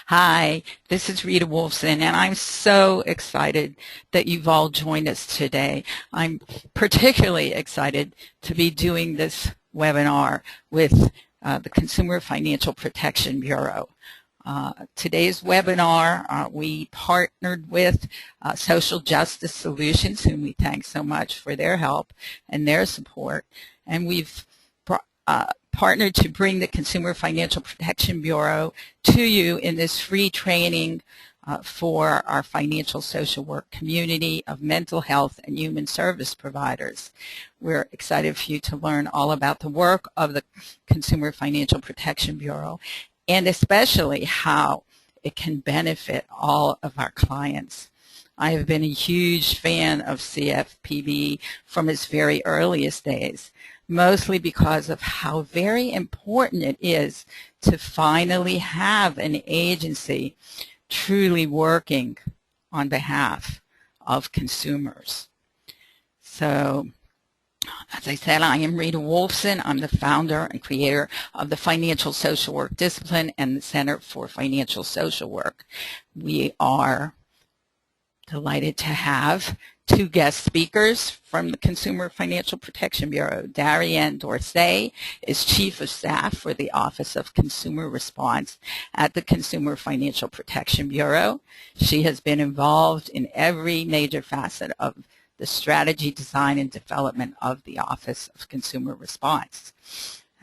Hi, this is Rita Wolfson, and I'm so excited that you've all joined us today. I'm particularly excited to be doing this webinar with the Consumer Financial Protection Bureau. Today's webinar, we partnered with Social Justice Solutions, whom we thank so much for their help and their support, and we've partnered to bring the Consumer Financial Protection Bureau to you in this free training for our financial social work community of mental health and human service providers. We're excited for you to learn all about the work of the Consumer Financial Protection Bureau and especially how it can benefit all of our clients. I have been a huge fan of CFPB from its very earliest days, mostly because of how very important it is to finally have an agency truly working on behalf of consumers. So, as I said, I am Rita Wolfson. I'm the founder and creator of the Financial Social Work Discipline and the Center for Financial Social Work. We are delighted to have two guest speakers from the Consumer Financial Protection Bureau. Darianne Dorsey is Chief of Staff for the Office of Consumer Response at the Consumer Financial Protection Bureau. She has been involved in every major facet of the strategy, design, and development of the Office of Consumer Response.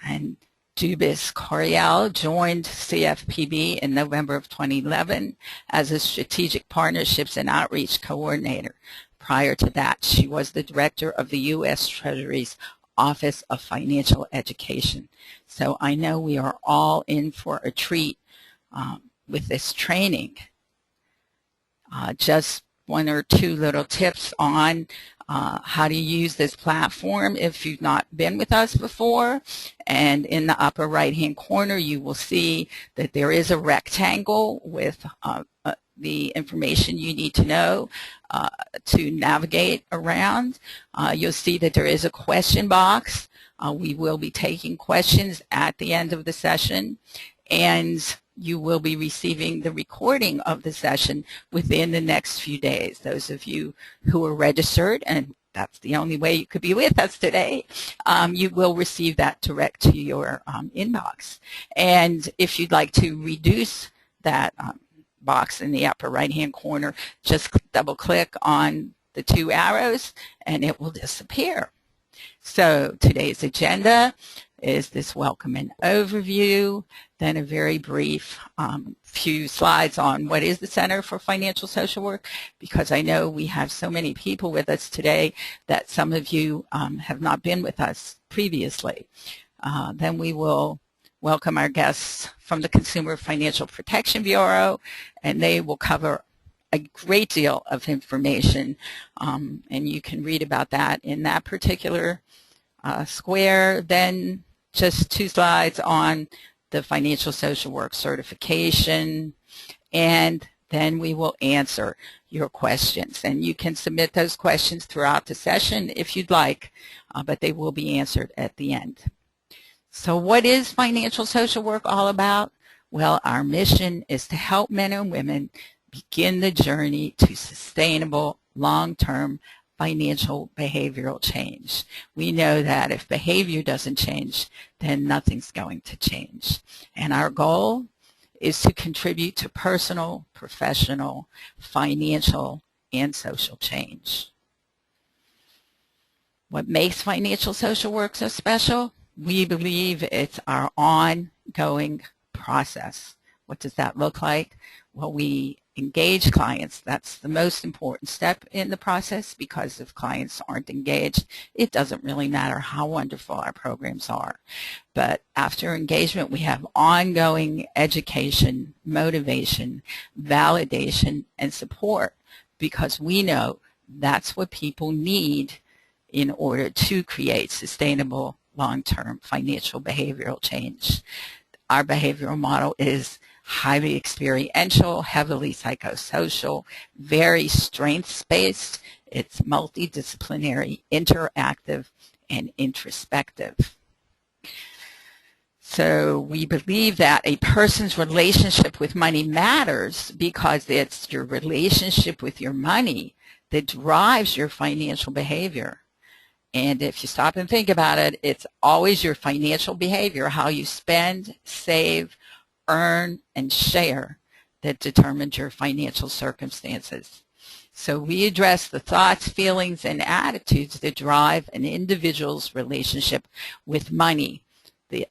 And Dubis Coriel joined CFPB in November of 2011 as a Strategic Partnerships and Outreach Coordinator. Prior to that, she was the Director of the U.S. Treasury's Office of Financial Education. So I know we are all in for a treat with this training. Just one or two little tips on how to use this platform if you've not been with us before. And in the upper right-hand corner, you will see that there is a rectangle with the information you need to know to navigate around. You'll see that there is a question box. We will be taking questions at the end of the session, and you will be receiving the recording of the session within the next few days. Those of you who are registered, and that's the only way you could be with us today, you will receive that direct to your inbox. And if you'd like to reduce that box in the upper right-hand corner, just double-click on the two arrows and it will disappear. So today's agenda is this welcome and overview, then a very brief few slides on what is the Center for Financial Social Work, because I know we have so many people with us today that some of you have not been with us previously. Then we will welcome our guests from the Consumer Financial Protection Bureau, and they will cover a great deal of information, and you can read about that in that particular square. Then just two slides on the Financial Social Work certification, and then we will answer your questions. And you can submit those questions throughout the session if you'd like, but they will be answered at the end. So what is financial social work all about? Well, our mission is to help men and women begin the journey to sustainable, long-term financial behavioral change. We know that if behavior doesn't change, then nothing's going to change. And our goal is to contribute to personal, professional, financial, and social change. What makes financial social work so special? We believe it's our ongoing process. What does that look like? Well, we engage clients. That's the most important step in the process, because if clients aren't engaged, it doesn't really matter how wonderful our programs are. But after engagement, we have ongoing education, motivation, validation, and support, because we know that's what people need in order to create sustainable long-term financial behavioral change. Our behavioral model is highly experiential, heavily psychosocial, very strengths-based. It's multidisciplinary, interactive, and introspective. So we believe that a person's relationship with money matters because it's your relationship with your money that drives your financial behavior. And if you stop and think about it, it's always your financial behavior, how you spend, save, earn, and share, that determines your financial circumstances. So we address the thoughts, feelings, and attitudes that drive an individual's relationship with money,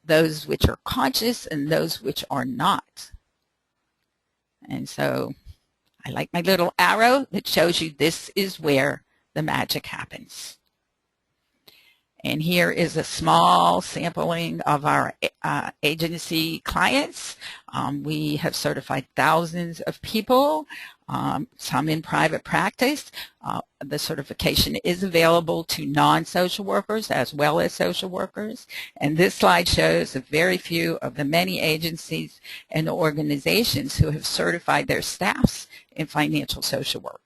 those which are conscious and those which are not. And so I like my little arrow that shows you this is where the magic happens. And here is a small sampling of our agency clients. We have certified thousands of people, some in private practice. The certification is available to non-social workers as well as social workers. And this slide shows a very few of the many agencies and organizations who have certified their staffs in financial social work.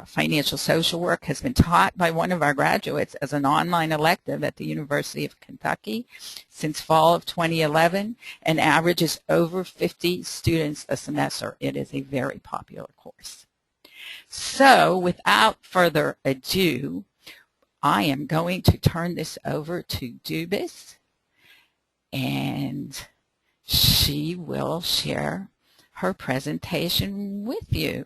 Financial social work has been taught by one of our graduates as an online elective at the University of Kentucky since fall of 2011 and averages over 50 students a semester. It is a very popular course. So without further ado, I am going to turn this over to Dubis, and she will share her presentation with you.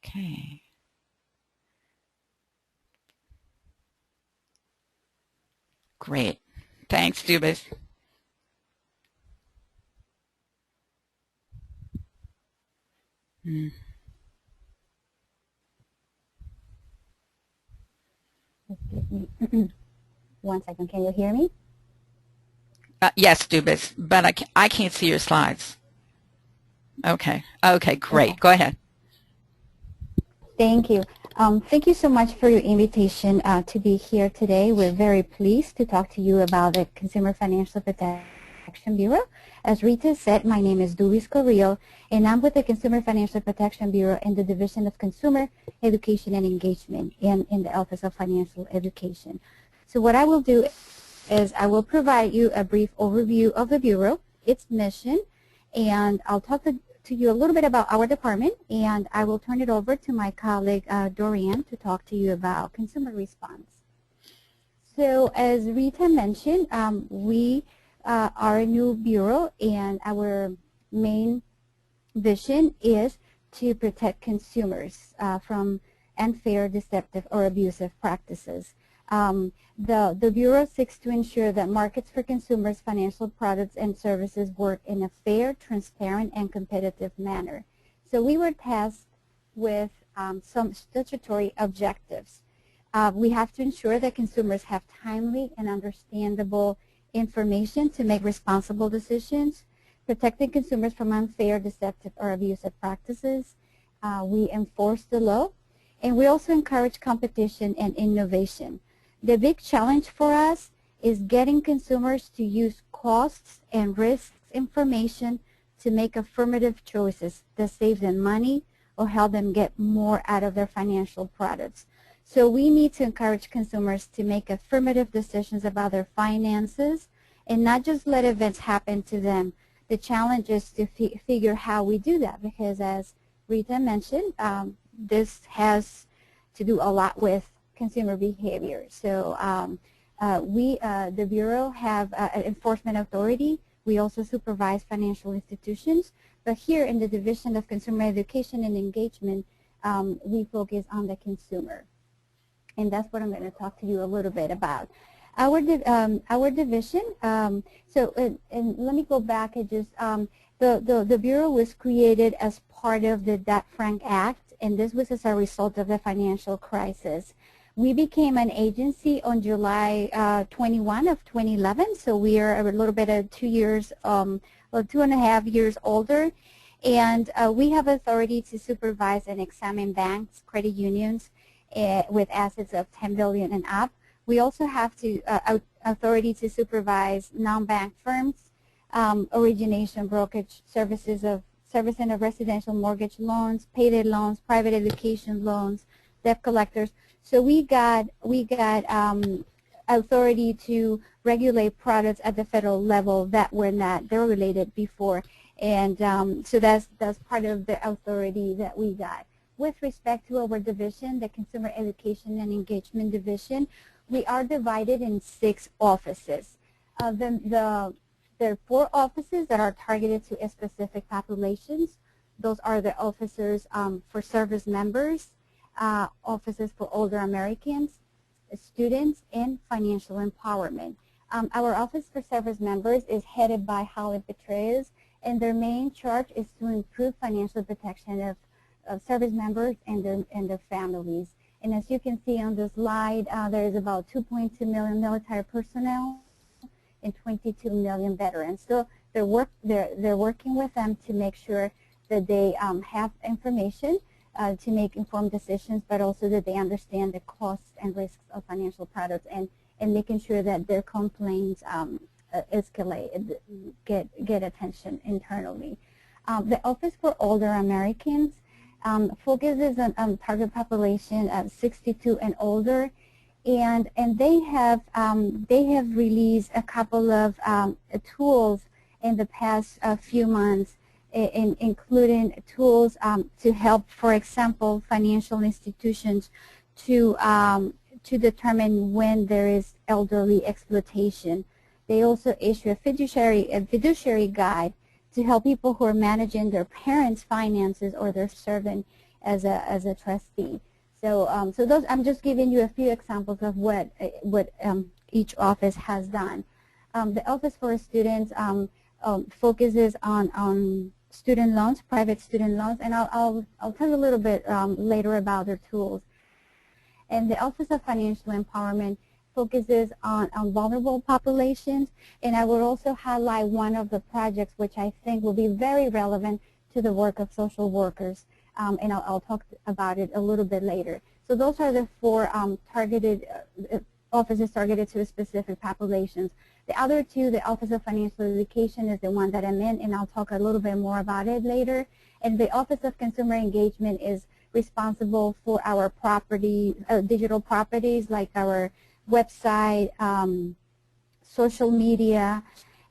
Okay. Great. Thanks, Dubis. One second. Can you hear me? Yes, Dubis, but I can't see your slides. Okay. Okay, great. Okay. Go ahead. Thank you. Thank you so much for your invitation to be here today. We're very pleased to talk to you about the Consumer Financial Protection Bureau. As Rita said, my name is Dubis Correal, and I'm with the Consumer Financial Protection Bureau in the Division of Consumer Education and Engagement in the Office of Financial Education. So what I will do is I will provide you a brief overview of the Bureau, its mission, and I'll talk to you a little bit about our department, and I will turn it over to my colleague Dorian to talk to you about consumer response. So as Rita mentioned, we are a new bureau, and our main vision is to protect consumers from unfair, deceptive, or abusive practices. The Bureau seeks to ensure that markets for consumers' financial products and services work in a fair, transparent, and competitive manner. So we were tasked with some statutory objectives. We have to ensure that consumers have timely and understandable information to make responsible decisions, protecting consumers from unfair, deceptive, or abusive practices. We enforce the law, and we also encourage competition and innovation. The big challenge for us is getting consumers to use costs and risks information to make affirmative choices that save them money or help them get more out of their financial products. So we need to encourage consumers to make affirmative decisions about their finances and not just let events happen to them. The challenge is to figure how we do that, because as Rita mentioned, this has to do a lot with consumer behavior. So the Bureau have an enforcement authority. We also supervise financial institutions. But here in the Division of Consumer Education and Engagement, we focus on the consumer. And that's what I'm going to talk to you a little bit about. Our division, and let me go back and just, the Bureau was created as part of the Dodd-Frank Act, and this was as a result of the financial crisis. We became an agency on July 21 of 2011, so we are a little bit of 2 years, or 2.5 years older, and we have authority to supervise and examine banks, credit unions with assets of $10 billion and up. We also have to authority to supervise non-bank firms, origination, brokerage, servicing of residential mortgage loans, payday loans, private education loans, debt collectors. So we got authority to regulate products at the federal level that were not regulated before. And so that's part of the authority that we got. With respect to our division, the Consumer Education and Engagement Division, we are divided in 6 offices. There are 4 offices that are targeted to specific populations. Those are the officers for service members, offices for older Americans, students, and financial empowerment. Our Office for Service Members is headed by Holly Petraeus, and their main charge is to improve financial protection of service members and their families. And as you can see on the slide, there is about 2.2 million military personnel and 22 million veterans. So they're working with them to make sure that they have information to make informed decisions, but also that they understand the costs and risks of financial products, and making sure that their complaints escalate, get attention internally. The Office for Older Americans focuses on target population of 62 and older, and they have released a couple of tools in the past few months, including tools to help, for example, financial institutions to determine when there is elderly exploitation. They also issue a fiduciary guide to help people who are managing their parents' finances or they're serving as a trustee. So those, I'm just giving you a few examples of what each office has done. The Office for Students focuses on student loans, private student loans, and I'll tell you a little bit later about their tools. And the Office of Financial Empowerment focuses on vulnerable populations, and I will also highlight one of the projects which I think will be very relevant to the work of social workers, and I'll talk about it a little bit later. So those are the 4 targeted offices targeted to specific populations. The other 2, the Office of Financial Education is the one that I'm in, and I'll talk a little bit more about it later. And the Office of Consumer Engagement is responsible for our digital properties like our website, social media,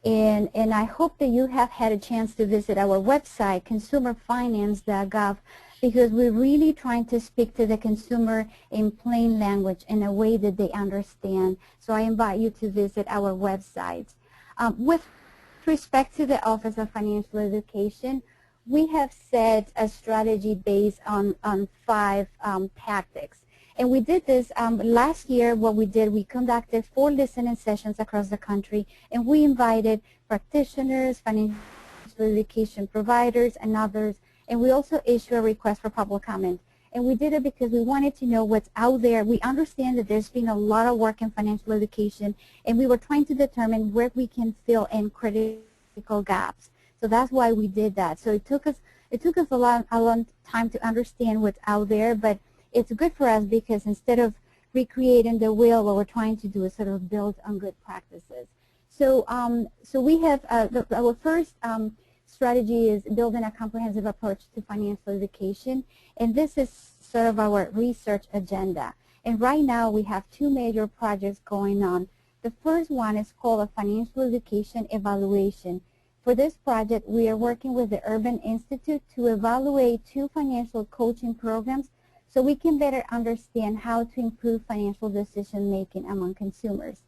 and I hope that you have had a chance to visit our website, consumerfinance.gov, because we're really trying to speak to the consumer in plain language in a way that they understand. So I invite you to visit our website. With respect to the Office of Financial Education, we have set a strategy based on 5 tactics. And we did this last year. What we did, we conducted 4 listening sessions across the country, and we invited practitioners, financial education providers, and others. And we also issued a request for public comment. And we did it because we wanted to know what's out there. We understand that there's been a lot of work in financial education, and we were trying to determine where we can fill in critical gaps. So that's why we did that. So it took us a long time to understand what's out there, but it's good for us because instead of recreating the wheel, what we're trying to do is sort of build on good practices. So we have our first strategy is building a comprehensive approach to financial education, and this is sort of our research agenda. And right now we have 2 major projects going on. The first one is called a financial education evaluation. For this project, we are working with the Urban Institute to evaluate 2 financial coaching programs so we can better understand how to improve financial decision making among consumers.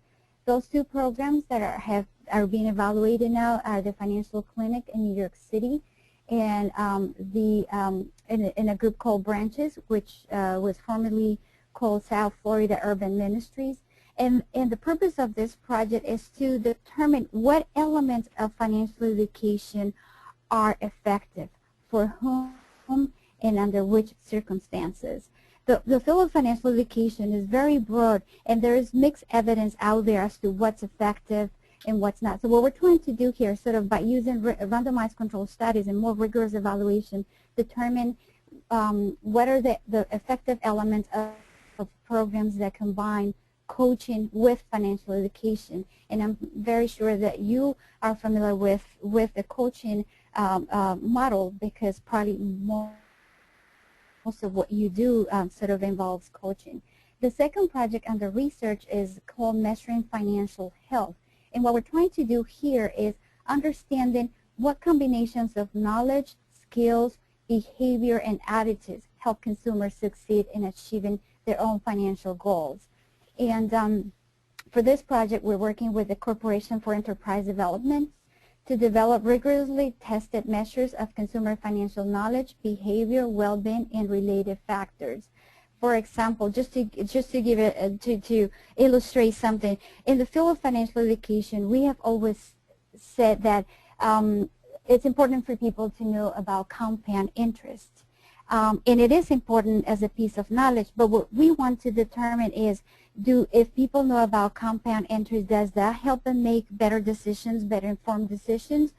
Those 2 programs that are being evaluated now are the Financial Clinic in New York City and in a group called Branches, which was formerly called South Florida Urban Ministries. And the purpose of this project is to determine what elements of financial education are effective for whom and under which circumstances. The field of financial education is very broad, and there is mixed evidence out there as to what's effective and what's not. So what we're trying to do here, sort of by using randomized controlled studies and more rigorous evaluation, determine what are the effective elements of programs that combine coaching with financial education. And I'm very sure that you are familiar with the coaching model, because probably most of what you do sort of involves coaching. The second project under research is called Measuring Financial Health. And what we're trying to do here is understanding what combinations of knowledge, skills, behavior, and attitudes help consumers succeed in achieving their own financial goals. And for this project, we're working with the Corporation for Enterprise Development to develop rigorously tested measures of consumer financial knowledge, behavior, well-being, and related factors. For example, just to give it to illustrate something, in the field of financial education, we have always said that it's important for people to know about compound interest. And it is important as a piece of knowledge, but what we want to determine is, if people know about compound interest, does that help them make better decisions, better informed decisions?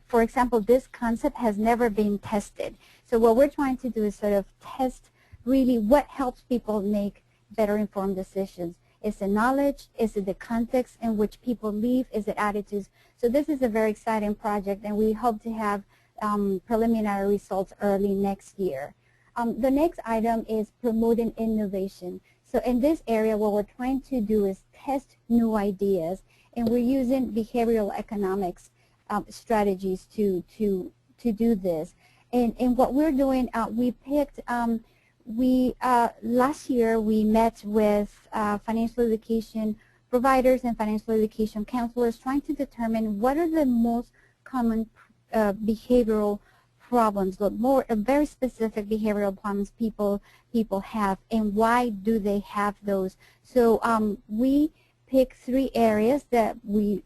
For example, this concept has never been tested. So what we're trying to do is sort of test really what helps people make better informed decisions. Is it knowledge? Is it the context in which people live? Is it attitudes? So this is a very exciting project, and we hope to have preliminary results early next year. The next item is promoting innovation. So in this area, what we're trying to do is test new ideas, and we're using behavioral economics strategies to do this. And what we're doing, we picked, last year we met with financial education providers and financial education counselors trying to determine what are the most common behavioral problems, very specific behavioral problems people have, and why do they have those. So we picked 3 areas that we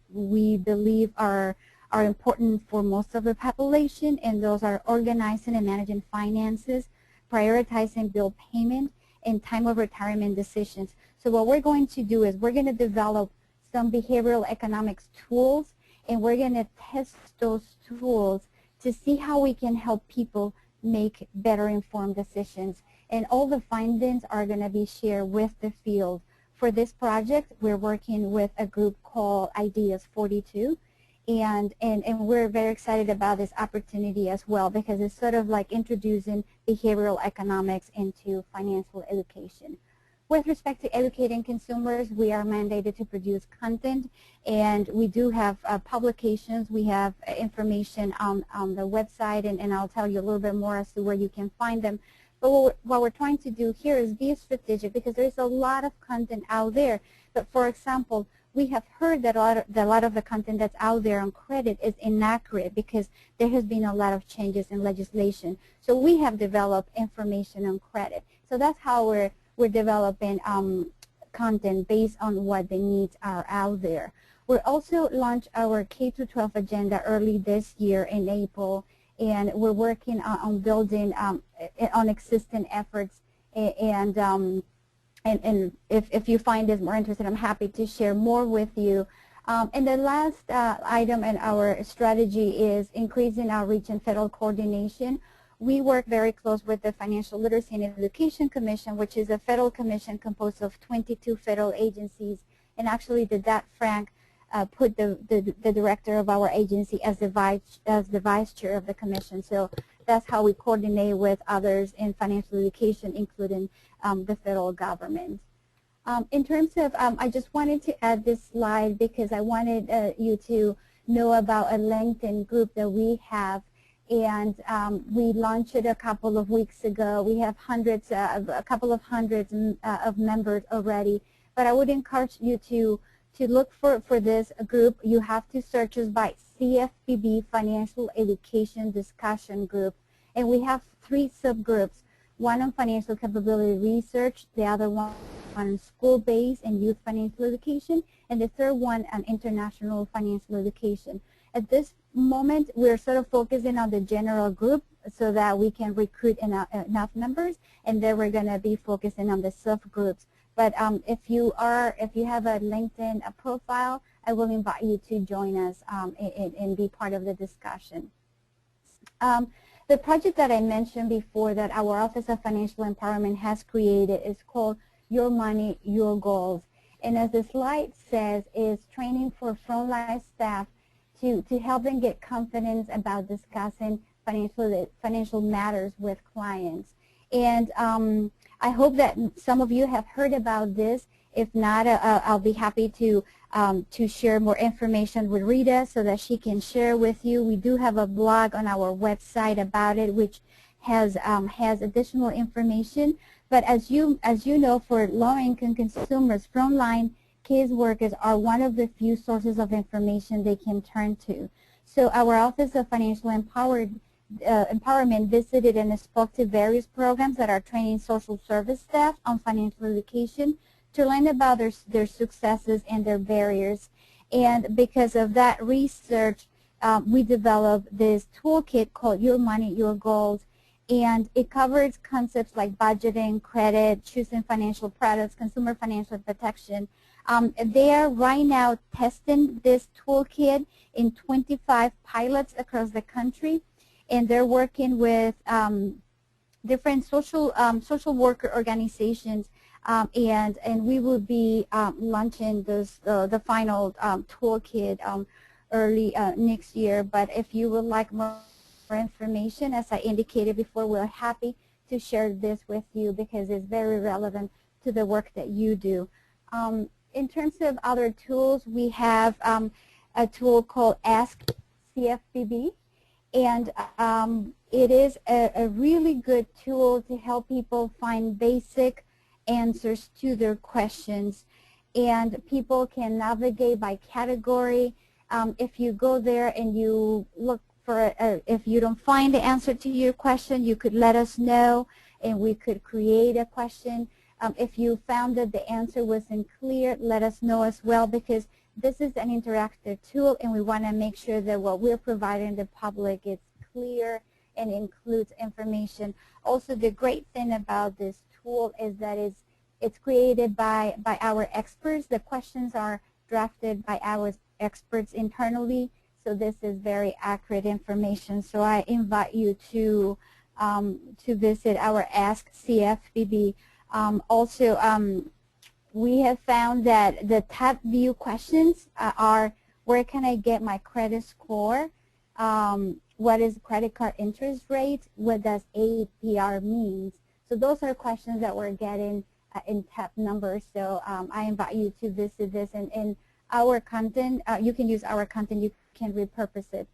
believe are important for most of the population, and those are organizing and managing finances, prioritizing bill payment, and time of retirement decisions. So what we're going to do is we're going to develop some behavioral economics tools, and we're going to test those tools to see how we can help people make better informed decisions. And all the findings are going to be shared with the field. For this project, we're working with a group called Ideas 42, and we're very excited about this opportunity as well, because it's sort of like introducing behavioral economics into financial education. With respect to educating consumers, we are mandated to produce content, and we do have publications. We have information on the website, and I'll tell you a little bit more as to where you can find them. But what we're trying to do here is be strategic, because there's a lot of content out there. But for example, we have heard that a lot of the content that's out there on credit is inaccurate because there has been a lot of changes in legislation. So we have developed information on credit. So that's how we're developing content based on what the needs are out there. We also launched our K-12 agenda early this year in April, and we're working on building on existing efforts. And if you find this more interesting, I'm happy to share more with you. And the last item in our strategy is increasing our reach and federal coordination. We work very close with the Financial Literacy and Education Commission, which is a federal commission composed of 22 federal agencies. And actually, the Dodd-Frank put the director of our agency as the vice chair of the commission. So that's how we coordinate with others in financial education, including the federal government. In terms of, I just wanted to add this slide because I wanted you to know about a LinkedIn group that we have. And we launched it a couple of weeks ago. We have a couple of hundreds of members already. But I would encourage you to look for this group. You have to search us by CFPB Financial Education Discussion Group. And we have 3 subgroups, one on financial capability research, the other one on school-based and youth financial education, and the third one on international financial education. At this moment, we're sort of focusing on the general group so that we can recruit enough members, and then we're going to be focusing on the subgroups. But if you have a LinkedIn profile, I will invite you to join us and be part of the discussion. The project that I mentioned before that our Office of Financial Empowerment has created is called Your Money, Your Goals. And as the slide says, is training for frontline staff to help them get confidence about discussing financial matters with clients. And I hope that some of you have heard about this. If not, I'll be happy to share more information with Rita so that she can share with you. We do have a blog on our website about it, which has additional information. But as you know, for low-income consumers, frontline caseworkers are one of the few sources of information they can turn to. So our Office of Financial Empowerment visited and spoke to various programs that are training social service staff on financial education to learn about their successes and their barriers. And because of that research, we developed this toolkit called Your Money, Your Goals, and it covers concepts like budgeting, credit, choosing financial products, consumer financial protection. They are right now testing this toolkit in 25 pilots across the country, and they're working with different social worker organizations, and we will be launching the final toolkit early next year. But if you would like more information, as I indicated before, we're happy to share this with you because it's very relevant to the work that you do. In terms of other tools, we have a tool called Ask CFPB, and it is a really good tool to help people find basic answers to their questions, and people can navigate by category. If you go there and you look for if you don't find the answer to your question, you could let us know and we could create a question. If you found that the answer wasn't clear, let us know as well, because this is an interactive tool and we want to make sure that what we're providing the public is clear and includes information. Also, the great thing about this tool is that it's created by our experts. The questions are drafted by our experts internally, so this is very accurate information. So I invite you to visit our Ask CFPB. Also, we have found that the top view questions are: where can I get my credit score? What is credit card interest rate? What does APR mean? So those are questions that we're getting in top numbers. So I invite you to visit this, and our content, you can use our content, you can repurpose it.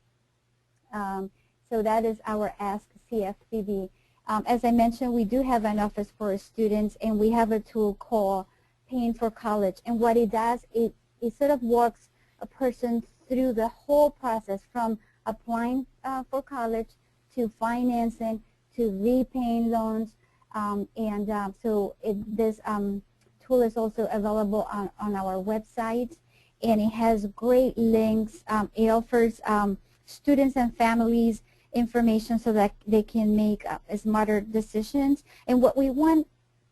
So that is our Ask CFPB. As I mentioned, we do have an office for students, and we have a tool called Paying for College. And what it does, it sort of walks a person through the whole process, from applying for college to financing to repaying loans. So this tool is also available on our website, and it has great links. It offers students and families information so that they can make smarter decisions. And what we want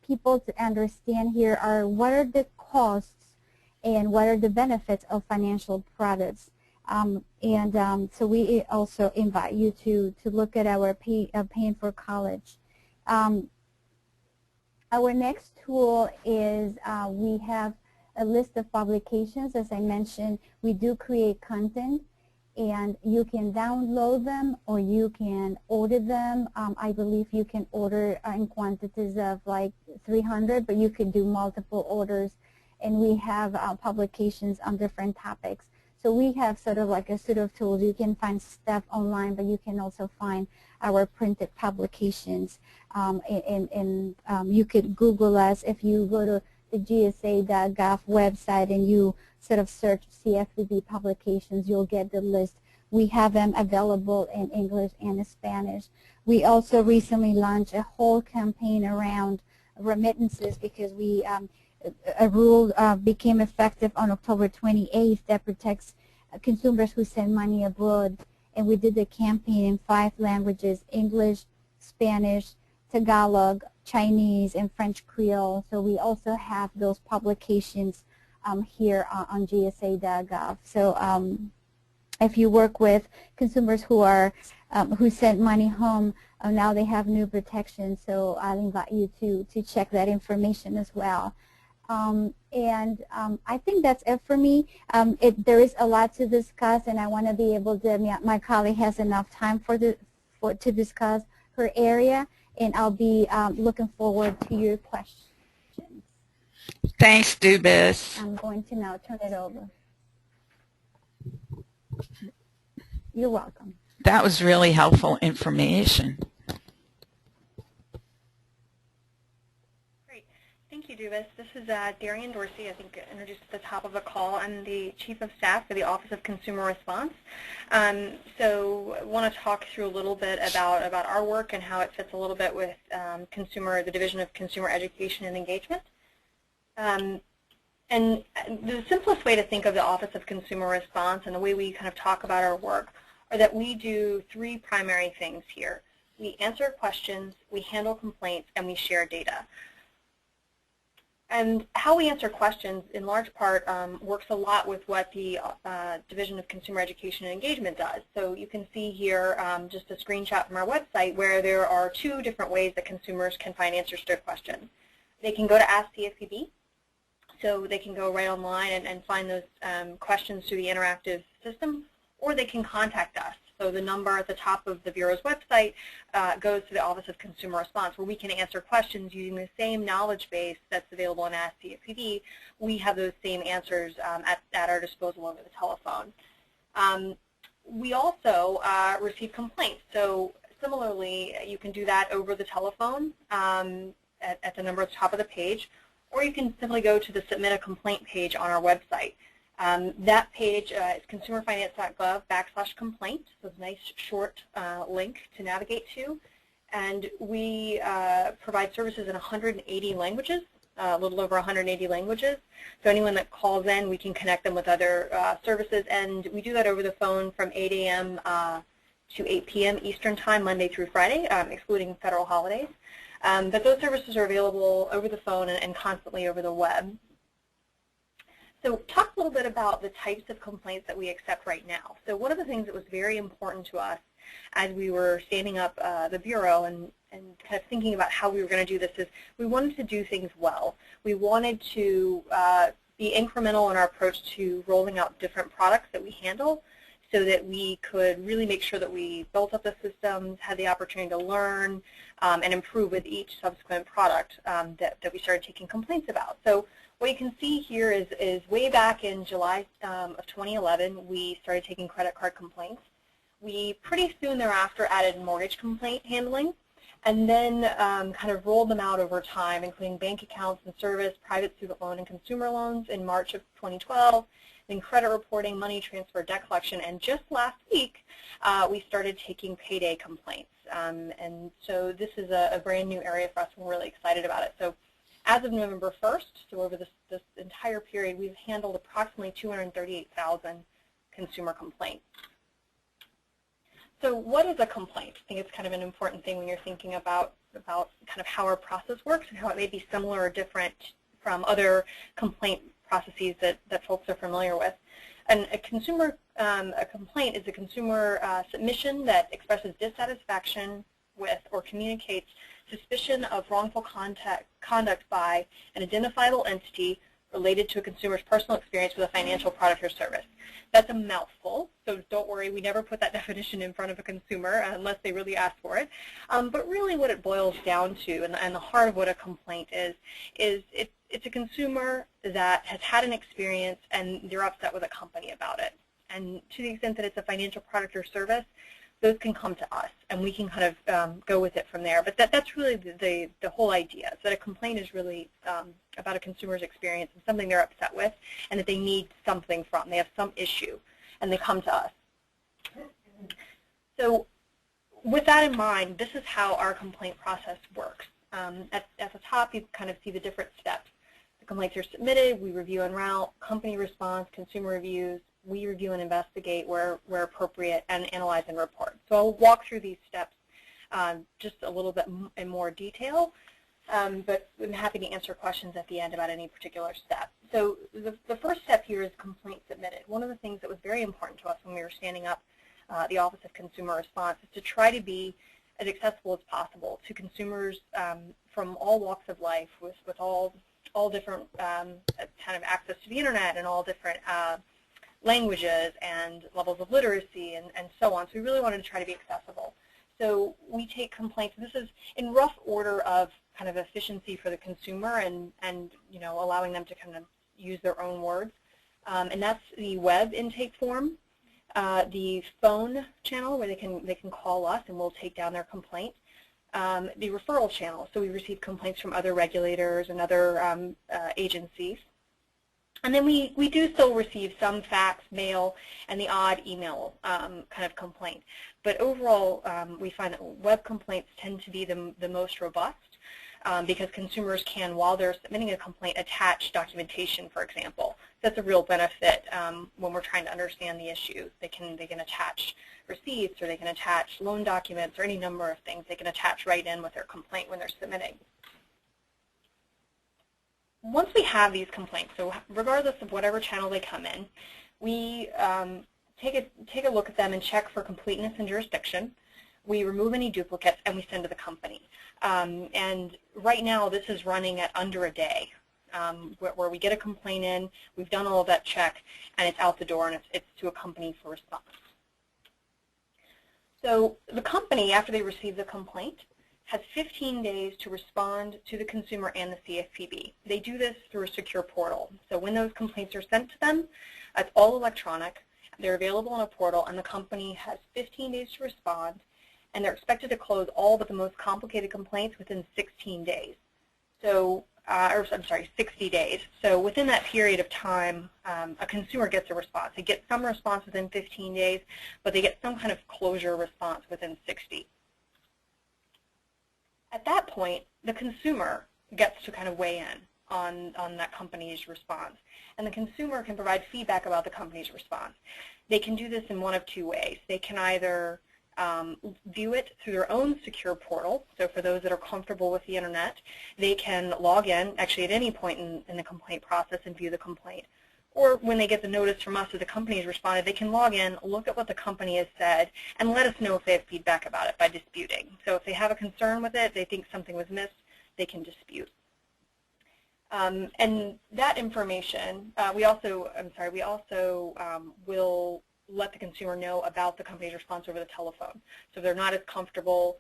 people to understand here are what are the costs and what are the benefits of financial products. So we also invite you to look at our Paying for College. Our next tool is we have a list of publications. As I mentioned, we do create content, and you can download them or you can order them. I believe you can order in quantities of like 300, but you could do multiple orders, and we have publications on different topics. So we have sort of like a suite of tools. You can find stuff online, but you can also find our printed publications. You could Google us. If you go to the GSA.gov website and you sort of search CFPB publications, you'll get the list. We have them available in English and Spanish. We also recently launched a whole campaign around remittances because a rule became effective on October 28th that protects consumers who send money abroad. And we did the campaign in 5 languages: English, Spanish, Tagalog, Chinese, and French Creole. So we also have those publications here on GSA.gov. So if you work with consumers who send money home, now they have new protection. So I'll invite you to check that information as well. I think that's it for me. There is a lot to discuss, and I want to be able to. My colleague has enough time to discuss her area, and I'll be looking forward to your questions. Thanks, Dubis. I'm going to now turn it over. You're welcome. That was really helpful information. Great. Thank you, Dubis. This is Darian Dorsey, I think introduced at the top of the call. I'm the Chief of Staff for the Office of Consumer Response. So I want to talk through a little bit about our work and how it fits a little bit with the Division of Consumer Education and Engagement. And the simplest way to think of the Office of Consumer Response and the way we kind of talk about our work are that we do three primary things here. We answer questions, we handle complaints, and we share data. And how we answer questions, in large part, works a lot with what the Division of Consumer Education and Engagement does. So you can see here just a screenshot from our website where there are two different ways that consumers can find answers to their questions. They can go to Ask CFPB, so they can go right online and find those questions through the interactive system, or they can contact us. So the number at the top of the Bureau's website goes to the Office of Consumer Response, where we can answer questions using the same knowledge base that's available in Ask CFPB. We have those same answers at our disposal over the telephone. We also receive complaints. So similarly, you can do that over the telephone at the number at the top of the page, or you can simply go to the Submit a Complaint page on our website. That page is consumerfinance.gov/complaint, so it's a nice short link to navigate to. And we provide services in 180 languages, a little over 180 languages. So anyone that calls in, we can connect them with other services, and we do that over the phone from 8 a.m. To 8 p.m. Eastern Time, Monday through Friday, excluding federal holidays. But those services are available over the phone and constantly over the web. So talk a little bit about the types of complaints that we accept right now. So one of the things that was very important to us as we were standing up the Bureau and kind of thinking about how we were going to do this is we wanted to do things well. We wanted to be incremental in our approach to rolling out different products that we handle, so that we could really make sure that we built up the systems, had the opportunity to learn, and improve with each subsequent product that we started taking complaints about. So what you can see here is way back in July of 2011, we started taking credit card complaints. We pretty soon thereafter added mortgage complaint handling, and then kind of rolled them out over time, including bank accounts and service, private student loan and consumer loans in March of 2012, then credit reporting, money transfer, debt collection, and just last week we started taking payday complaints. And so this is a brand new area for us, and we're really excited about it. So as of November 1st, so over this entire period, we've handled approximately 238,000 consumer complaints. So what is a complaint? I think it's kind of an important thing when you're thinking about kind of how our process works and how it may be similar or different from other complaint processes that folks are familiar with. And a complaint is a consumer submission that expresses dissatisfaction with or communicates suspicion of wrongful conduct by an identifiable entity related to a consumer's personal experience with a financial product or service. That's a mouthful, so don't worry, we never put that definition in front of a consumer unless they really ask for it. But really what it boils down to, and the heart of what a complaint is it's a consumer that has had an experience and they're upset with a company about it. And to the extent that it's a financial product or service, those can come to us, and we can kind of go with it from there. But that's really the whole idea, is that a complaint is really about a consumer's experience and something they're upset with, and that they need something from. They have some issue, and they come to us. So with that in mind, this is how our complaint process works. At the top, you kind of see the different steps. The complaints are submitted, we review and route, company response, consumer reviews, we review and investigate where appropriate, and analyze and report. So I'll walk through these steps just a little bit in more detail, but I'm happy to answer questions at the end about any particular step. So the first step here is complaint submitted. One of the things that was very important to us when we were standing up the Office of Consumer Response is to try to be as accessible as possible to consumers from all walks of life with all different kind of access to the internet and all different languages and levels of literacy and so on. So we really wanted to try to be accessible. So we take complaints. This is in rough order of kind of efficiency for the consumer and allowing them to kind of use their own words. And that's the web intake form, the phone channel where they can call us and we'll take down their complaint, the referral channel. So we receive complaints from other regulators and other agencies. And then we do still receive some fax, mail, and the odd email kind of complaint. But overall, we find that web complaints tend to be the most robust because consumers can, while they're submitting a complaint, attach documentation, for example. That's a real benefit when we're trying to understand the issue. They can attach receipts, or they can attach loan documents, or any number of things they can attach right in with their complaint when they're submitting. Once we have these complaints, so regardless of whatever channel they come in, we take a look at them and check for completeness and jurisdiction. We remove any duplicates and we send to the company. And right now this is running at under a day, where we get a complaint in, we've done all of that check, and it's out the door and it's to a company for response. So the company, after they receive the complaint, has 15 days to respond to the consumer and the CFPB. They do this through a secure portal. So when those complaints are sent to them, it's all electronic. They're available in a portal, and the company has 15 days to respond, and they're expected to close all but the most complicated complaints within 16 days. So, I'm sorry, 60 days. So within that period of time, a consumer gets a response. They get some response within 15 days, but they get some kind of closure response within 60. At that point, the consumer gets to kind of weigh in on that company's response. And the consumer can provide feedback about the company's response. They can do this in one of two ways. They can either view it through their own secure portal. So for those that are comfortable with the internet, they can log in actually at any point in the complaint process and view the complaint. Or when they get the notice from us that the company has responded, they can log in, look at what the company has said, and let us know if they have feedback about it by disputing. So if they have a concern with it, they think something was missed, they can dispute. And that information, we also will let the consumer know about the company's response over the telephone. So if they're not as comfortable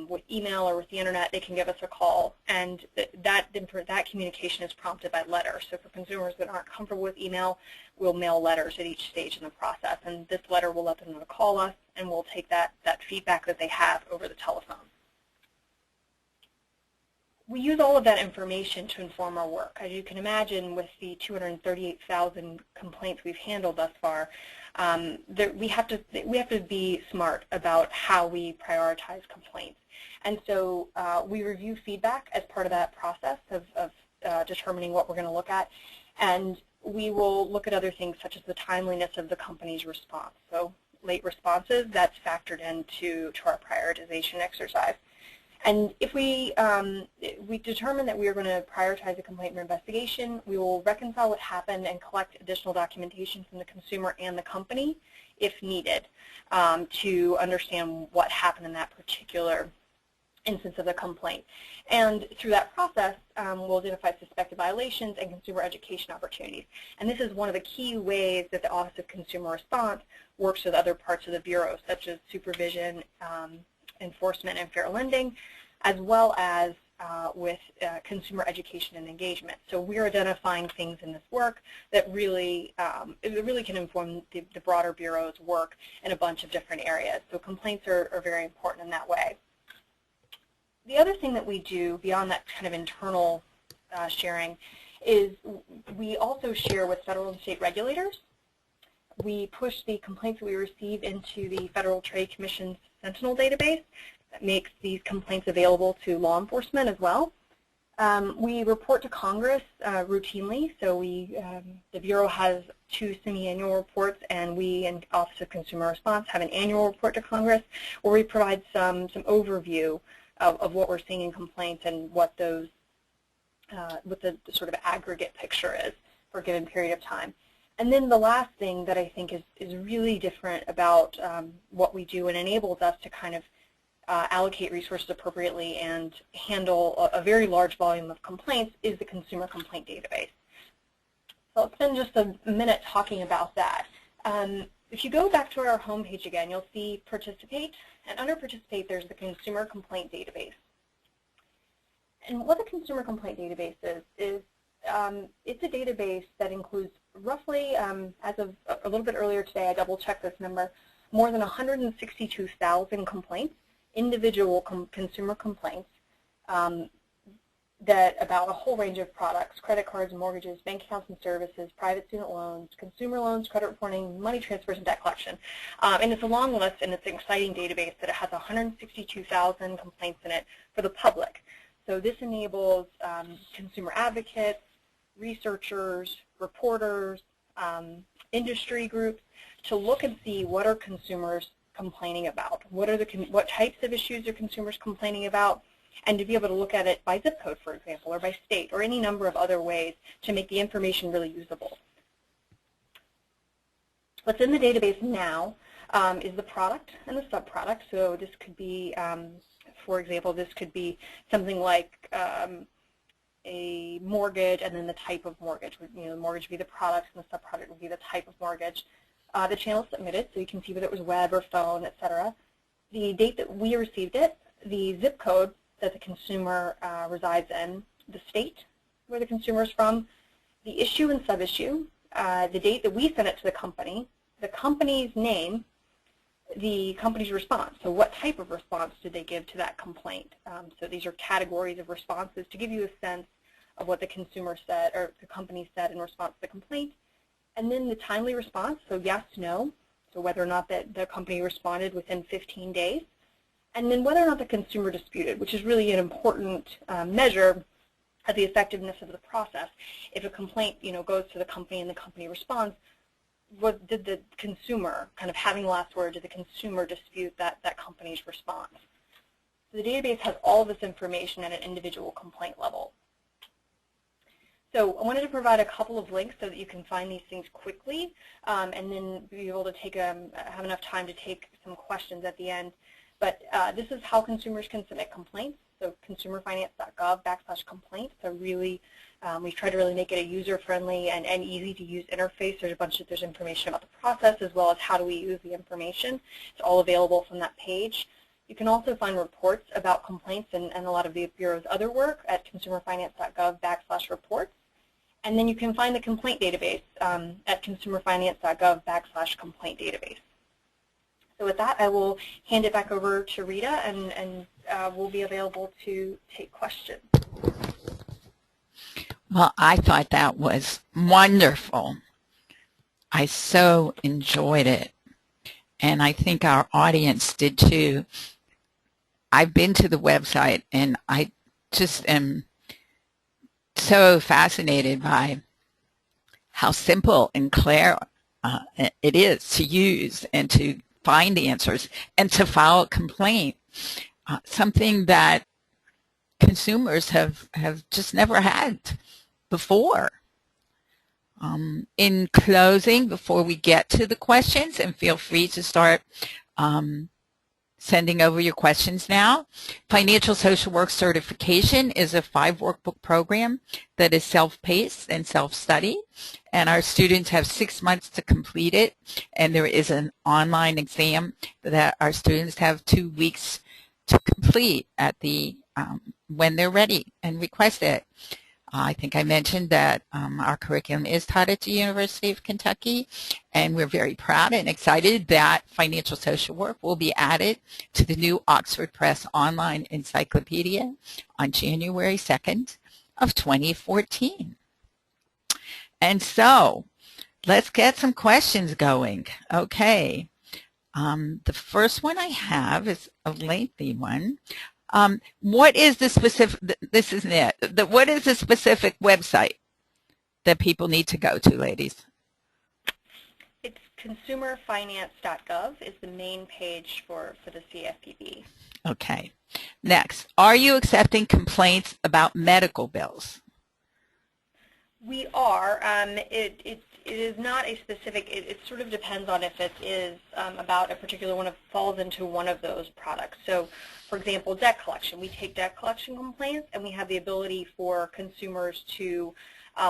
with email or with the internet, they can give us a call, and that communication is prompted by letter. So for consumers that aren't comfortable with email, we'll mail letters at each stage in the process, and this letter will let them know to call us, and we'll take that feedback that they have over the telephone. We use all of that information to inform our work. As you can imagine, with the 238,000 complaints we've handled thus far, we have to be smart about how we prioritize complaints. And so we review feedback as part of that process of determining what we're going to look at, and we will look at other things such as the timeliness of the company's response. So late responses, that's factored into our prioritization exercise. And if we determine that we are going to prioritize a complaint or investigation, we will reconcile what happened and collect additional documentation from the consumer and the company if needed to understand what happened in that particular instance of the complaint. And through that process, we'll identify suspected violations and consumer education opportunities. And this is one of the key ways that the Office of Consumer Response works with other parts of the Bureau, such as supervision, enforcement, and fair lending, as well as with consumer education and engagement. So we're identifying things in this work that really can inform the broader Bureau's work in a bunch of different areas. So complaints are very important in that way. The other thing that we do beyond that kind of internal sharing is we also share with federal and state regulators. We push the complaints that we receive into the Federal Trade Commission's Sentinel database that makes these complaints available to law enforcement as well. We report to Congress routinely, so the Bureau has 2 semi-annual reports, and we in Office of Consumer Response have an annual report to Congress where we provide some overview of what we're seeing in complaints and what the sort of aggregate picture is for a given period of time. And then the last thing that I think is really different about what we do and enables us to kind of allocate resources appropriately and handle a very large volume of complaints is the consumer complaint database. So I'll spend just a minute talking about that. If you go back to our homepage again, you'll see Participate, and under Participate there's the Consumer Complaint Database. And what the Consumer Complaint Database is it's a database that includes roughly, as of a little bit earlier today, I double-checked this number, more than 162,000 complaints, individual consumer complaints, that about a whole range of products: credit cards, mortgages, bank accounts and services, private student loans, consumer loans, credit reporting, money transfers, and debt collection. And it's a long list, and it's an exciting database that it has 162,000 complaints in it for the public. So this enables consumer advocates, researchers, reporters, industry groups to look and see what are consumers complaining about, what types of issues are consumers complaining about, and to be able to look at it by zip code, for example, or by state, or any number of other ways to make the information really usable. What's in the database now is the product and the subproduct. So this could be, for example, this could be something like a mortgage, and then the type of mortgage. The mortgage would be the product, and the subproduct would be the type of mortgage. The channel submitted, so you can see whether it was web or phone, etc. The date that we received it, the zip code that the consumer resides in, the state where the consumer is from, the issue and sub-issue, the date that we sent it to the company's name, the company's response. So what type of response did they give to that complaint? So these are categories of responses to give you a sense of what the consumer said or the company said in response to the complaint. And then the timely response, so yes, no, so whether or not the company responded within 15 days. And then whether or not the consumer disputed, which is really an important measure of the effectiveness of the process. If a complaint goes to the company and the company responds, did the consumer, kind of having the last word, did the consumer dispute that company's response? So the database has all of this information at an individual complaint level. So I wanted to provide a couple of links so that you can find these things quickly, and then be able to have enough time to take some questions at the end. But this is how consumers can submit complaints. So consumerfinance.gov/complaints. So really, we try to really make it a user-friendly and easy to use interface. There's information about the process as well as how do we use the information. It's all available from that page. You can also find reports about complaints and a lot of the Bureau's other work at consumerfinance.gov/reports. And then you can find the complaint database at consumerfinance.gov/complaint database. So with that, I will hand it back over to Rita, and we'll be available to take questions. Well, I thought that was wonderful. I so enjoyed it, and I think our audience did too. I've been to the website, and I just am so fascinated by how simple and clear it is to use and to find answers and to file a complaint, something that consumers have just never had before. In closing, before we get to the questions, and feel free to start sending over your questions now. Financial Social Work Certification is a 5-workbook program that is self-paced and self-study, and our students have 6 months to complete it, and there is an online exam that our students have 2 weeks to complete at the when they're ready and request it. I think I mentioned that our curriculum is taught at the University of Kentucky, and we're very proud and excited that financial social work will be added to the new Oxford Press online encyclopedia on January 2nd of 2014. And so let's get some questions going. Okay. The first one I have is a lengthy one. What is the specific, this isn't it, what is the specific website that people need to go to, ladies? It's consumerfinance.gov is the main page for the CFPB. Okay. Next, are you accepting complaints about medical bills? We are. It is not a specific, it sort of depends on if it is about a particular one, if it falls into one of those products. So, for example, debt collection. We take debt collection complaints, and we have the ability for consumers to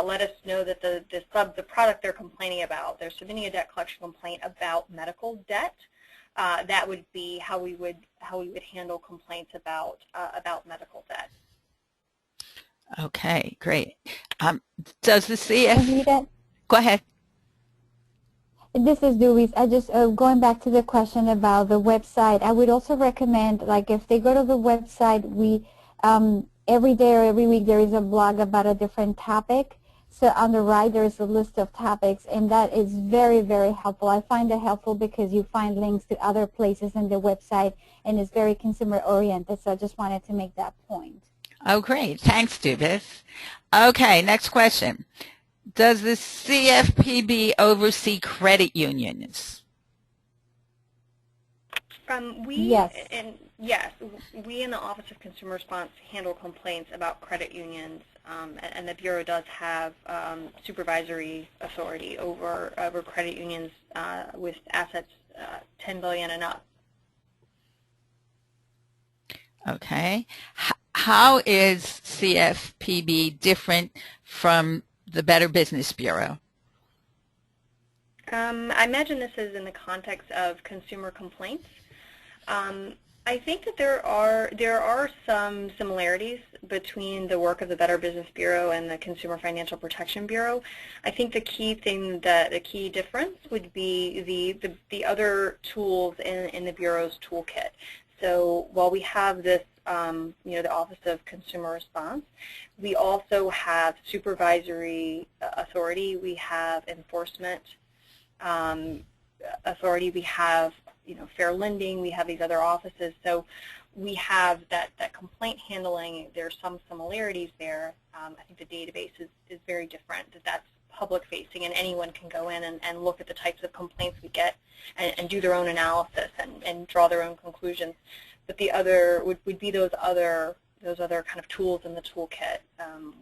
let us know that the product they're complaining about, they're submitting a debt collection complaint about medical debt. That would be how we would handle complaints about medical debt. Okay, great. Does the CF... Go ahead. This is Louise. I just, going back to the question about the website, I would also recommend, like, if they go to the website, we, every day or every week there is a blog about a different topic. So on the right there is a list of topics, and that is very, very helpful. I find it helpful because you find links to other places in the website, and it's very consumer-oriented. So I just wanted to make that point. Oh, great. Thanks, Dubis. Okay, next question. Does the CFPB oversee credit unions? Yes. Yes, we in the Office of Consumer Response handle complaints about credit unions, and the Bureau does have supervisory authority over credit unions with assets $10 billion and up. Okay. How is CFPB different from the Better Business Bureau? I imagine this is in the context of consumer complaints. I think that there are some similarities between the work of the Better Business Bureau and the Consumer Financial Protection Bureau. I think the key difference would be the other tools in the Bureau's toolkit. So while we have this, the Office of Consumer Response, we also have supervisory authority. We have enforcement authority. We have fair lending. We have these other offices. So we have that complaint handling. There's some similarities there. I think the database is very different. That's public facing, and anyone can go in and look at the types of complaints we get and do their own analysis and draw their own conclusions. But the other would be those other kind of tools in the toolkit,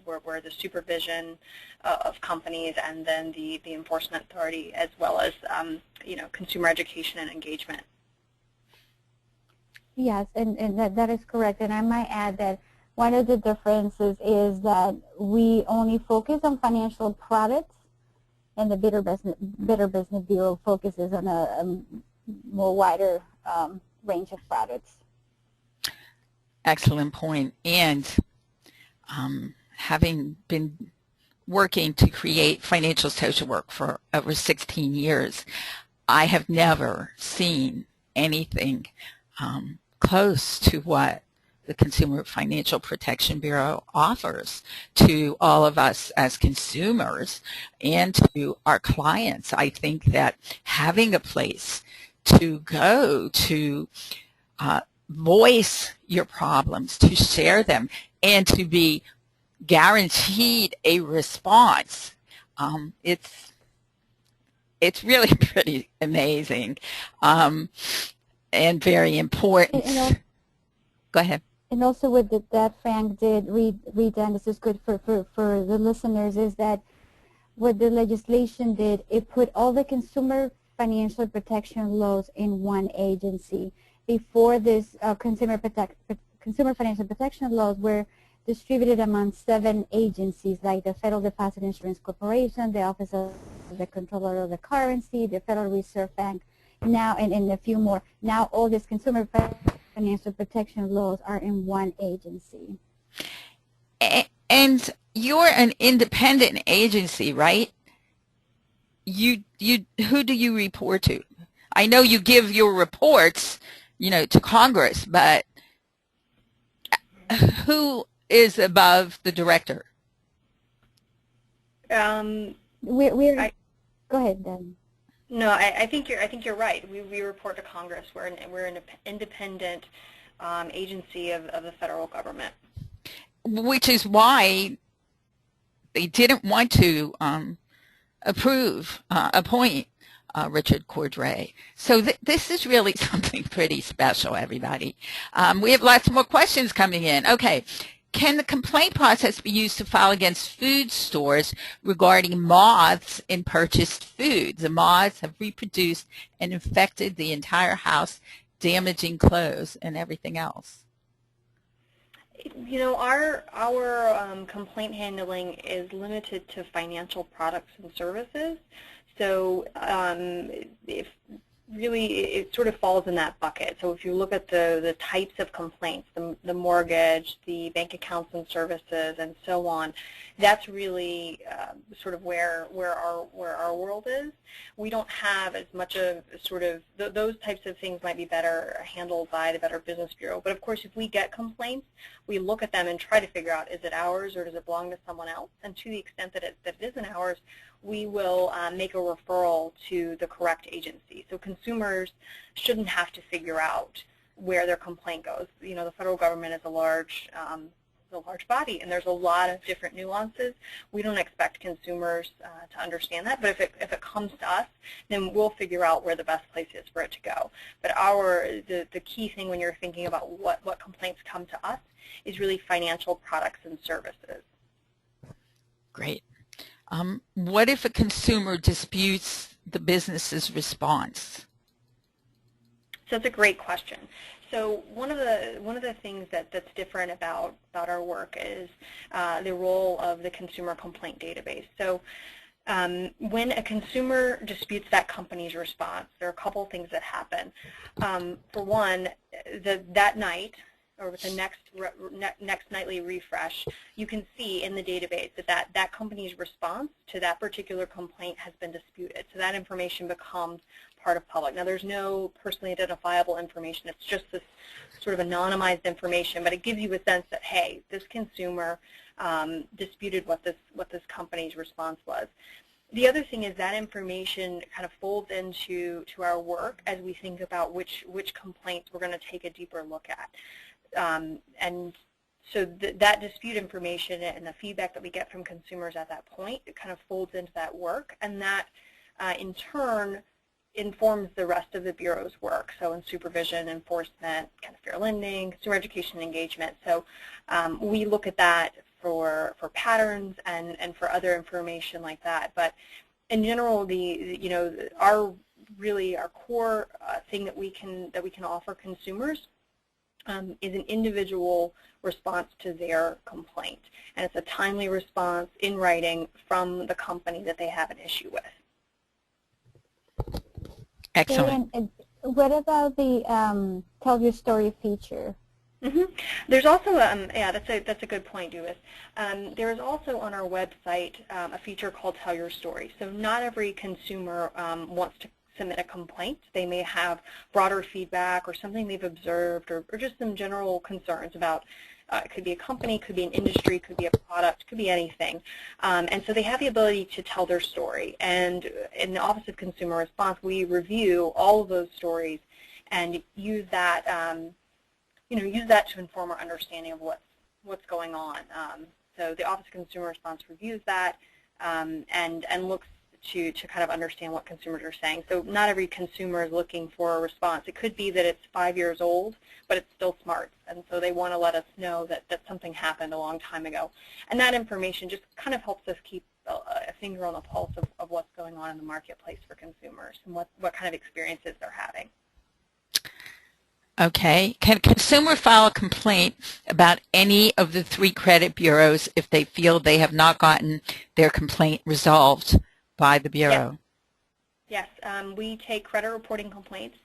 where the supervision of companies and then the enforcement authority, as well as consumer education and engagement. Yes, and that is correct. And I might add that one of the differences is that we only focus on financial products, and the Better Business Bureau focuses on a more wider range of products. Excellent point. And having been working to create financial social work for over 16 years, I have never seen anything close to what the Consumer Financial Protection Bureau offers to all of us as consumers and to our clients. I think that having a place to go to voice your problems, to share them, and to be guaranteed a response, it's really pretty amazing and very important. Go ahead. And also what that Frank did, Rita, and this is good for the listeners, is that what the legislation did, it put all the consumer financial protection laws in one agency. Before this, consumer financial protection laws were distributed among 7 agencies, like the Federal Deposit Insurance Corporation, the Office of the Comptroller of the Currency, the Federal Reserve Bank, now, and a few more. Now all these consumer financial protection laws are in one agency. And you're an independent agency, right? Who do you report to? I know you give your reports, to Congress, but who is above the director? Go ahead, then. No, I think you're right. We report to Congress. We're an independent agency of the federal government. Which is why they didn't want to appoint Richard Cordray. So this is really something pretty special, everybody. We have lots more questions coming in. Okay. Can the complaint process be used to file against food stores regarding moths in purchased foods? The moths have reproduced and infected the entire house, damaging clothes and everything else. You know, our complaint handling is limited to financial products and services. So if really it sort of falls in that bucket. So if you look at the types of complaints, the mortgage, the bank accounts and services, and so on, that's really sort of where our world is. We don't have as much of sort of those types of things might be better handled by the Better Business Bureau. But of course, if we get complaints, we look at them and try to figure out, is it ours or does it belong to someone else? And to the extent that it isn't ours, we will make a referral to the correct agency. So consumers shouldn't have to figure out where their complaint goes. You know, the federal government is a large body, and there's a lot of different nuances. We don't expect consumers to understand that, but if it comes to us, then we'll figure out where the best place is for it to go. But the key thing when you're thinking about what complaints come to us is really financial products and services. Great. What if a consumer disputes the business's response? So that's a great question. So one of the things that's different about our work is the role of the consumer complaint database. So when a consumer disputes that company's response, there are a couple of things that happen. For one, that night, or with the next nightly refresh, you can see in the database that company's response to that particular complaint has been disputed. So that information becomes part of public. Now, there's no personally identifiable information. It's just this sort of anonymized information, but it gives you a sense that, hey, this consumer disputed what this company's response was. The other thing is that information kind of folds into our work as we think about which complaints we're going to take a deeper look at. And so that dispute information and the feedback that we get from consumers at that point, it kind of folds into that work, and that in turn informs the rest of the Bureau's work, so in supervision, enforcement, kind of fair lending, consumer education and engagement. So we look at that for patterns and for other information like that. But in general, our core thing that we can offer consumers is an individual response to their complaint, and it's a timely response in writing from the company that they have an issue with. Excellent. And what about the Tell Your Story feature? Mm-hmm. There's also, yeah, that's a good point, Duvis. There is also on our website a feature called Tell Your Story. So not every consumer wants to submit a complaint. They may have broader feedback or something they've observed or just some general concerns about, it could be a company, could be an industry, could be a product, could be anything. And so they have the ability to tell their story. And in the Office of Consumer Response, we review all of those stories and use that, use that to inform our understanding of what's going on. So the Office of Consumer Response reviews that and looks to kind of understand what consumers are saying. So not every consumer is looking for a response. It could be that it's 5 years old, but it's still smart, and so they want to let us know that something happened a long time ago. And that information just kind of helps us keep a finger on the pulse of what's going on in the marketplace for consumers and what kind of experiences they're having. Okay. Can a consumer file a complaint about any of the 3 credit bureaus if they feel they have not gotten their complaint resolved by the Bureau? Yes, we take credit reporting complaints,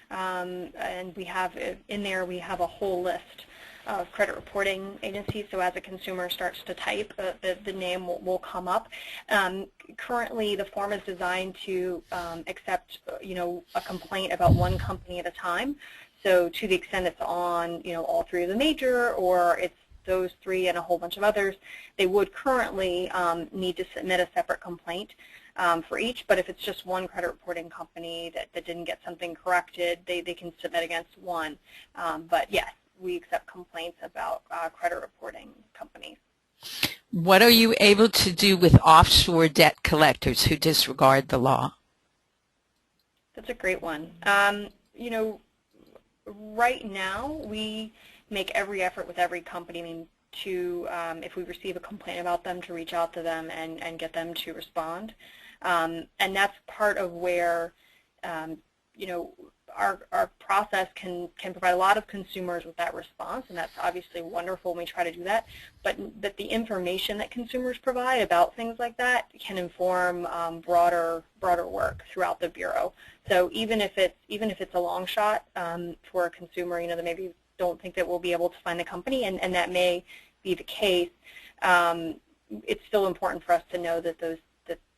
and we have in there, we have a whole list of credit reporting agencies. So as a consumer starts to type, the name will come up. Currently, the form is designed to accept, a complaint about one company at a time. So to the extent it's on, all 3 of the major, or it's those 3 and a whole bunch of others, they would currently need to submit a separate complaint for each. But if it's just one credit reporting company that didn't get something corrected, they can submit against one. But yes, we accept complaints about credit reporting companies. What are you able to do with offshore debt collectors who disregard the law? That's a great one. Right now, we make every effort with every company to, if we receive a complaint about them, to reach out to them and get them to respond. And that's part of where, our process can provide a lot of consumers with that response, and that's obviously wonderful, and we try to do that. But the information that consumers provide about things like that can inform broader work throughout the bureau. So even if it's a long shot for a consumer, they maybe don't think that we'll be able to find the company, and that may be the case. It's still important for us to know that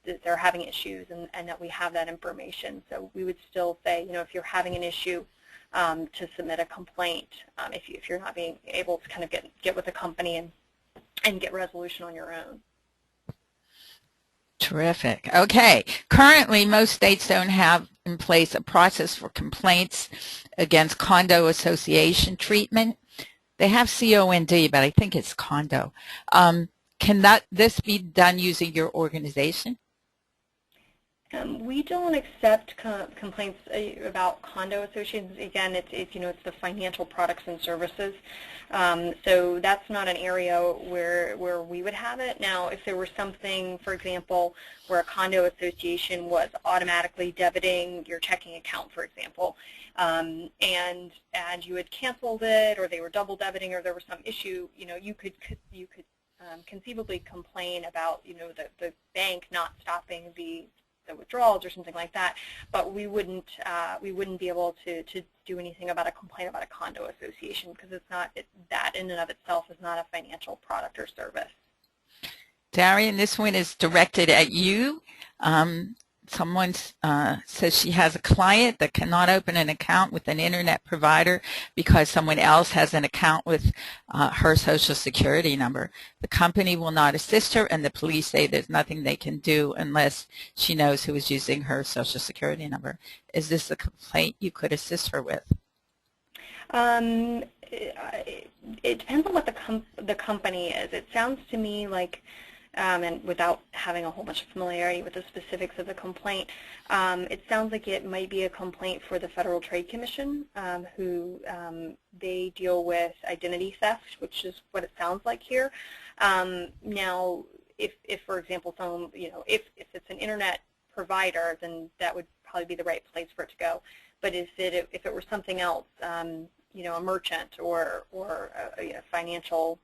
that they're having issues and that we have that information. So we would still say, if you're having an issue, to submit a complaint if you're not being able to kind of get with the company and get resolution on your own. Terrific. Okay. Currently, most states don't have in place a process for complaints against condo association treatment. They have COND, but I think it's condo. Can this be done using your organization? We don't accept complaints about condo associations. Again, it's the financial products and services. So that's not an area where we would have it. Now, if there were something, for example, where a condo association was automatically debiting your checking account, for example, and you had canceled it, or they were double debiting, or there was some issue, you could conceivably complain about the bank not stopping the withdrawals or something like that, but we wouldn't be able to do anything about a complaint about a condo association, because that in and of itself is not a financial product or service. Darian, this one is directed at you. Someone says she has a client that cannot open an account with an internet provider because someone else has an account with her Social Security number. The company will not assist her, and the police say there's nothing they can do unless she knows who is using her Social Security number. Is this a complaint you could assist her with? It depends on what the company is. It sounds to me like, and without having a whole bunch of familiarity with the specifics of the complaint, it sounds like it might be a complaint for the Federal Trade Commission, who they deal with identity theft, which is what it sounds like here. Now, if for example, if it's an internet provider, then that would probably be the right place for it to go. But if it were something else, a merchant or a financial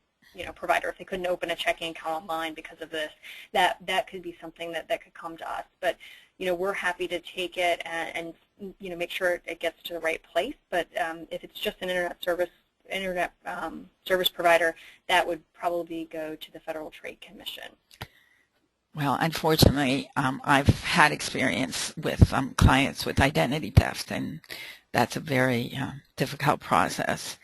provider, if they couldn't open a checking account online because of this, that could be something that could come to us. But we're happy to take it and make sure it gets to the right place. But if it's just an internet service provider, that would probably go to the Federal Trade Commission. Well, unfortunately, I've had experience with clients with identity theft, and that's a very difficult process.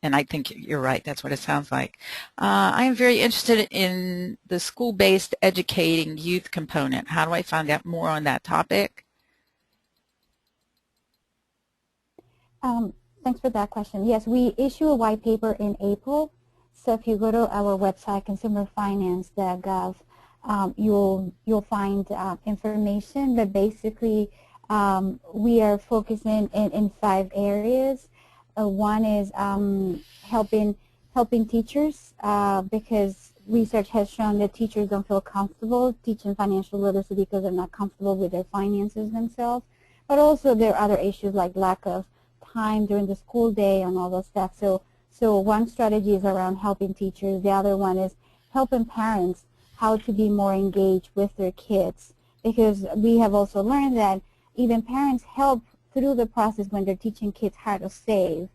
And I think you're right. That's what it sounds like. I am very interested in the school-based educating youth component. How do I find out more on that topic? Thanks for that question. Yes, we issue a white paper in April. So if you go to our website, consumerfinance.gov, you'll find information. But basically, we are focusing in 5 areas. One is helping teachers, because research has shown that teachers don't feel comfortable teaching financial literacy because they're not comfortable with their finances themselves. But also there are other issues like lack of time during the school day and all those stuff. So one strategy is around helping teachers. The other one is helping parents how to be more engaged with their kids, because we have also learned that even parents help through the process when they're teaching kids how to save.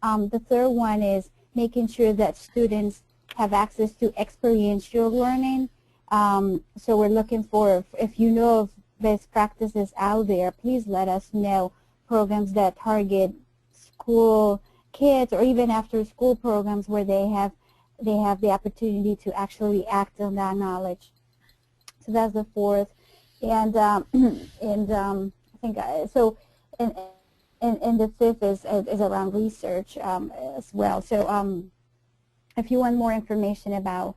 The third one is making sure that students have access to experiential learning. So we're looking for, if you know of best practices out there, please let us know programs that target school kids, or even after school programs where they have the opportunity to actually act on that knowledge. So that's the fourth. And I think so. And the fifth is around research as well. So if you want more information about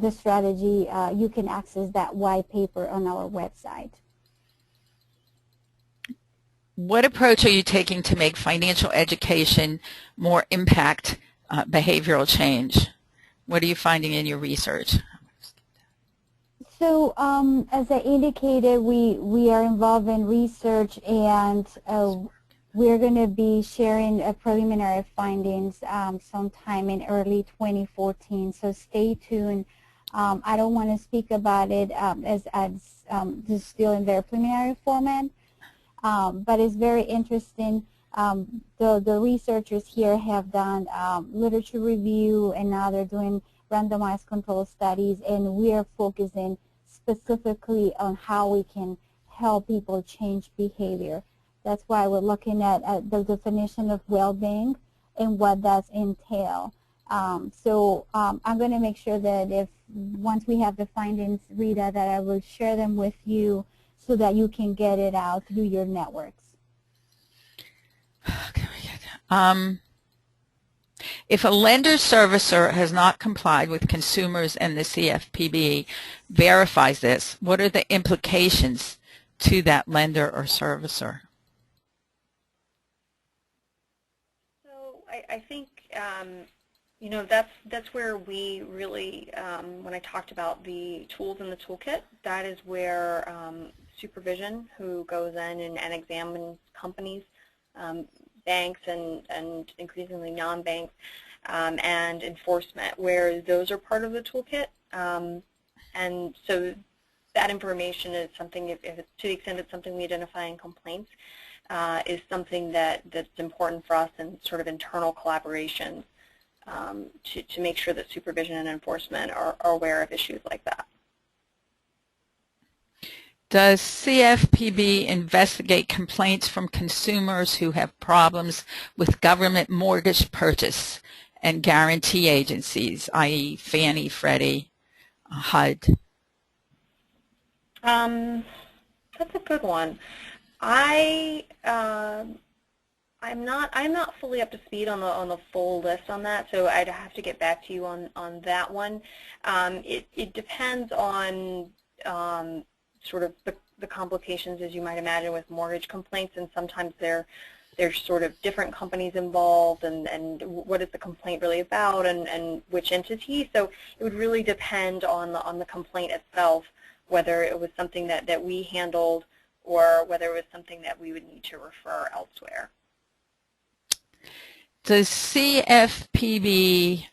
this strategy, you can access that white paper on our website. What approach are you taking to make financial education more impact behavioral change? What are you finding in your research? So as I indicated, we are involved in research, and we're going to be sharing preliminary findings sometime in early 2014. So stay tuned. I don't want to speak about it as this is still in very preliminary format, but it's very interesting. The researchers here have done literature review, and now they're doing randomized control studies, and we are focusing specifically on how we can help people change behavior. That's why we're looking at the definition of well-being and what does entail. So I'm going to make sure that once we have the findings, Rita, that I will share them with you so that you can get it out through your networks. If a lender servicer has not complied with consumers and the CFPB verifies this, what are the implications to that lender or servicer? So I think you know, that's where we really, when I talked about the tools in the toolkit, that is where supervision, who goes in and examines companies, banks and increasingly non-banks, and enforcement, where those are part of the toolkit. And so that information is something, if it's, to the extent it's something we identify in complaints, is something that's important for us in sort of internal collaborations to make sure that supervision and enforcement are aware of issues like that. Does CFPB investigate complaints from consumers who have problems with government mortgage purchase and guarantee agencies, i.e. Fannie, Freddie, HUD? That's a good one. I'm not fully up to speed on the full list on that, so I'd have to get back to you on that one. It depends on sort of the complications, as you might imagine, with mortgage complaints, and sometimes there's sort of different companies involved, and what is the complaint really about, and which entity. So it would really depend on the complaint itself, whether it was something that we handled or whether it was something that we would need to refer elsewhere. Does CFPB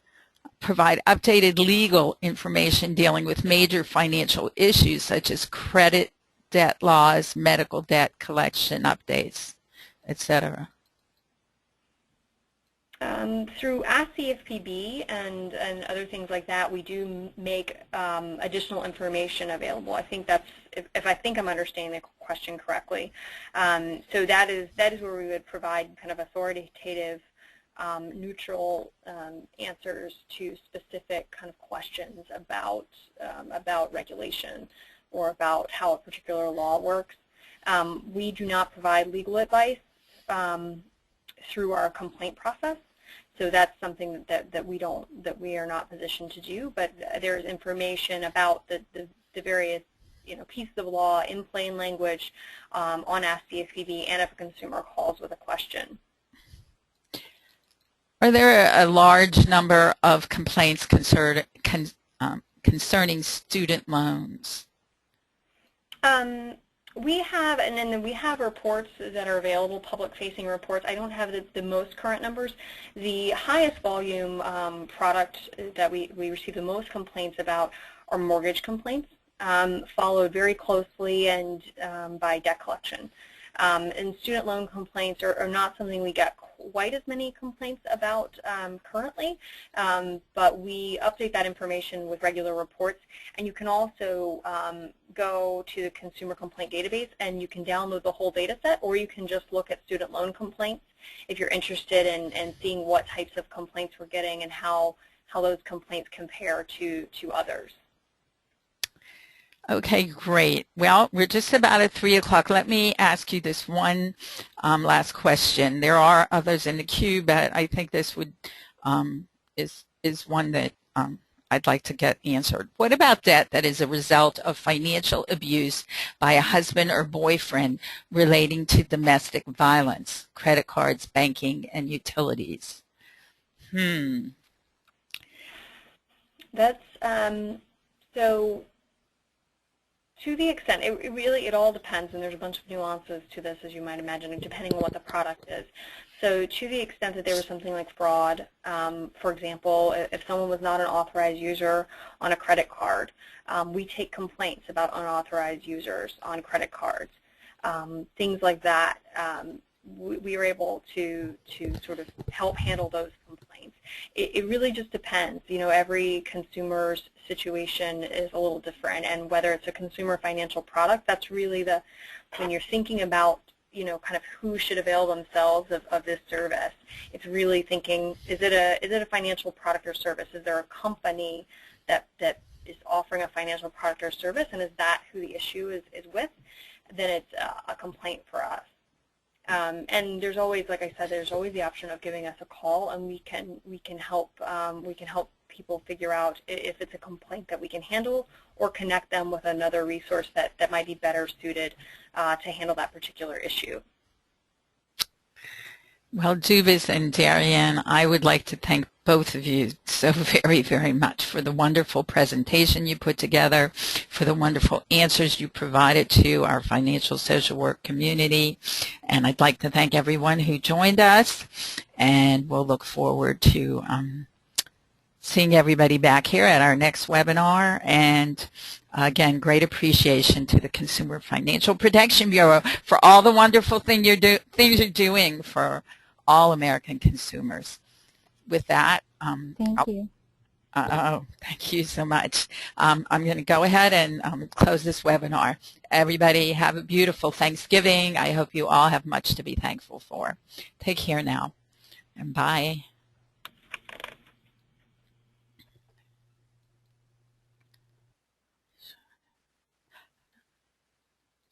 provide updated legal information dealing with major financial issues such as credit, debt laws, medical debt collection updates, etc.? Through Ask CFPB and other things like that, we do make additional information available. I think that's, if I think I'm understanding the question correctly. So that is where we would provide kind of authoritative, neutral answers to specific kind of questions about regulation or about how a particular law works. We do not provide legal advice through our complaint process, so that's something that we are not positioned to do. But there's information about the various pieces of law in plain language on Ask CFPB, and if a consumer calls with a question. Are there a large number of complaints concerning student loans? We have, and then we have reports that are available, public-facing reports. I don't have the most current numbers. The highest volume product that we receive the most complaints about are mortgage complaints, followed very closely and by debt collection. And student loan complaints are not something we get quite as many complaints about currently, but we update that information with regular reports. And you can also go to the consumer complaint database and you can download the whole data set, or you can just look at student loan complaints if you're interested in seeing what types of complaints we're getting and how those complaints compare to others. Okay, great. Well, we're just about at 3 o'clock. Let me ask you this one last question. There are others in the queue, but I think this would is one that I'd like to get answered. What about debt that is a result of financial abuse by a husband or boyfriend relating to domestic violence, credit cards, banking, and utilities? That's so. To the extent, it all depends, and there's a bunch of nuances to this, as you might imagine, depending on what the product is. So to the extent that there was something like fraud, for example, if someone was not an authorized user on a credit card, we take complaints about unauthorized users on credit cards. Things like that, we are able to sort of help handle those complaints. It really just depends. You know, every consumer's situation is a little different, and whether it's a consumer financial product, that's really when you're thinking about, you know, kind of who should avail themselves of this service, it's really thinking, is it a financial product or service? Is there a company that is offering a financial product or service, and is that who the issue is with? Then it's a complaint for us. And there's always, like I said, there's always the option of giving us a call, and we can help people figure out if it's a complaint that we can handle, or connect them with another resource that might be better suited to handle that particular issue. Well, Dubis and Darian, I would like to thank both of you so very, very much for the wonderful presentation you put together, for the wonderful answers you provided to our financial social work community. And I'd like to thank everyone who joined us, and we'll look forward to seeing everybody back here at our next webinar. And again, great appreciation to the Consumer Financial Protection Bureau for all the wonderful things you're doing for all American consumers. With that, thank you. Thank you so much. I'm going to go ahead and close this webinar. Everybody have a beautiful Thanksgiving. I hope you all have much to be thankful for. Take care now, and bye.